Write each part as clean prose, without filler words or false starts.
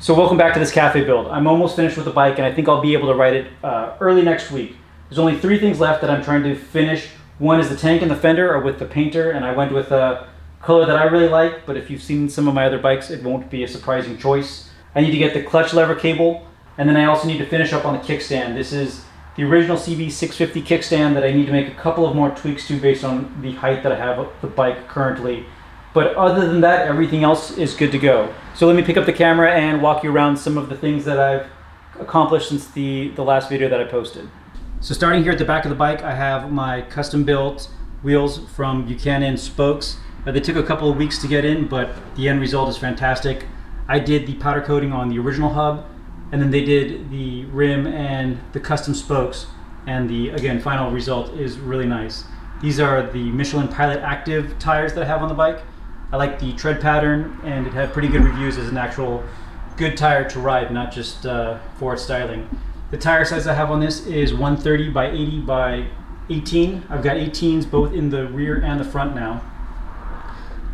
So welcome back to this cafe build. I'm almost finished with the bike and I think I'll be able to ride it early next week. There's only 3 things left that I'm trying to finish. One is the tank and the fender are with the painter, and I went with a color that I really like, but if you've seen some of my other bikes, it won't be a surprising choice. I need to get the clutch lever cable, and then I also need to finish up on the kickstand. This is the original CB650 kickstand that I need to make a couple of more tweaks to based on the height that I have of the bike currently. But other than that, everything else is good to go. So let me pick up the camera and walk you around some of the things that I've accomplished since the last video that I posted. So starting here at the back of the bike, I have my custom built wheels from Buchanan spokes. They took a couple of weeks to get in, but the end result is fantastic. I did the powder coating on the original hub, and then they did the rim and the custom spokes, and the, again, final result is really nice. These are the Michelin Pilot Active tires that I have on the bike. I like the tread pattern, and it had pretty good reviews as an actual good tire to ride, not just for its styling. The tire size I have on this is 130 by 80 by 18. I've got 18s both in the rear and the front now.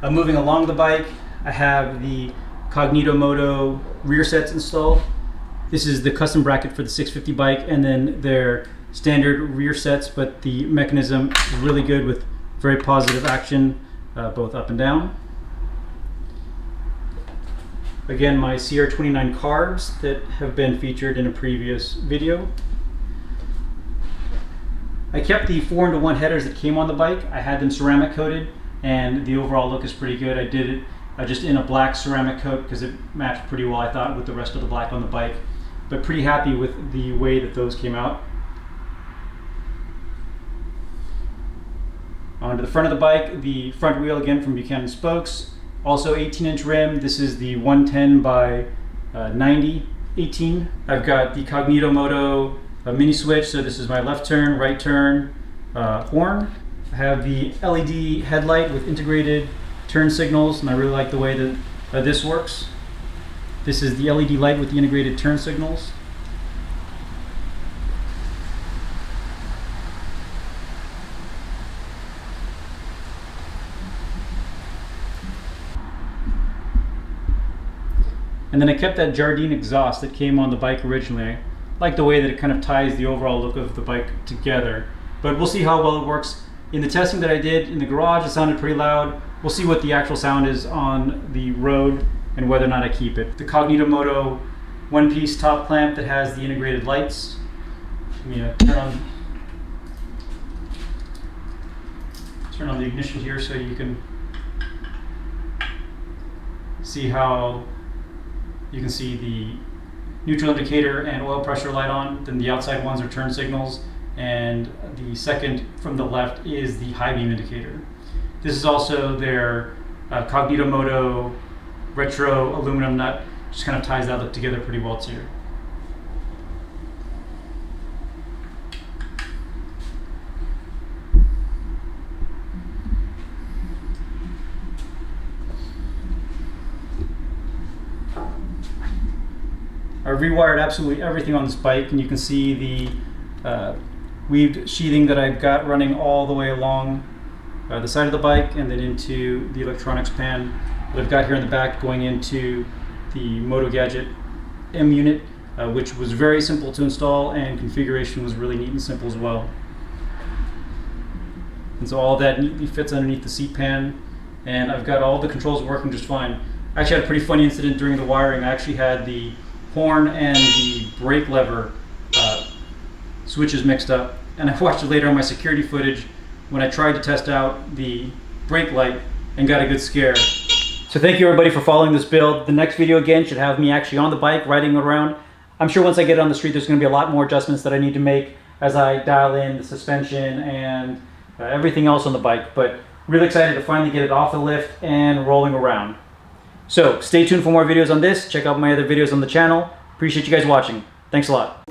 Moving along the bike, I have the Cognito Moto rear sets installed. This is the custom bracket for the 650 bike, and then their standard rear sets, but the mechanism is really good with very positive action, both up and down. Again, my CR29 carbs that have been featured in a previous video. I kept the 4-into-1 headers that came on the bike. I had them ceramic coated, and the overall look is pretty good. I did it just in a black ceramic coat because it matched pretty well, I thought, with the rest of the black on the bike. But pretty happy with the way that those came out. Onto the front of the bike, the front wheel again from Buchanan spokes. Also 18-inch rim. This is the 110 by 90 18. I've got the Cognito Moto mini switch, so this is my left turn, right turn horn. I have the LED headlight with integrated turn signals, and I really like the way that this works. This is the LED light with the integrated turn signals. And then I kept that Jardine exhaust that came on the bike originally. I like the way that it kind of ties the overall look of the bike together. But we'll see how well it works. In the testing that I did in the garage, it sounded pretty loud. We'll see what the actual sound is on the road and whether or not I keep it. The Cognito Moto one-piece top clamp that has the integrated lights. Let me turn on the ignition here so you can see how you can see the neutral indicator and oil pressure light on. Then the outside ones are turn signals, and the second from the left is the high beam indicator. This is also their Cognito Moto retro aluminum nut. Just kind of ties that look together pretty well too. I rewired absolutely everything on this bike, and you can see the weaved sheathing that I've got running all the way along the side of the bike and then into the electronics pan that I've got here in the back going into the Moto Gadget M unit, which was very simple to install, and configuration was really neat and simple as well. And so all of that neatly fits underneath the seat pan, and I've got all the controls working just fine. I actually had a pretty funny incident during the wiring. I actually had the horn and the brake lever switches mixed up, and I watched it later on my security footage when I tried to test out the brake light and got a good scare. So thank you everybody for following this build. The next video again should have me actually on the bike riding around. I'm sure once I get it on the street there's going to be a lot more adjustments that I need to make as I dial in the suspension and everything else on the bike, but really excited to finally get it off the lift and rolling around. So stay tuned for more videos on this. Check out my other videos on the channel. Appreciate you guys watching. Thanks a lot.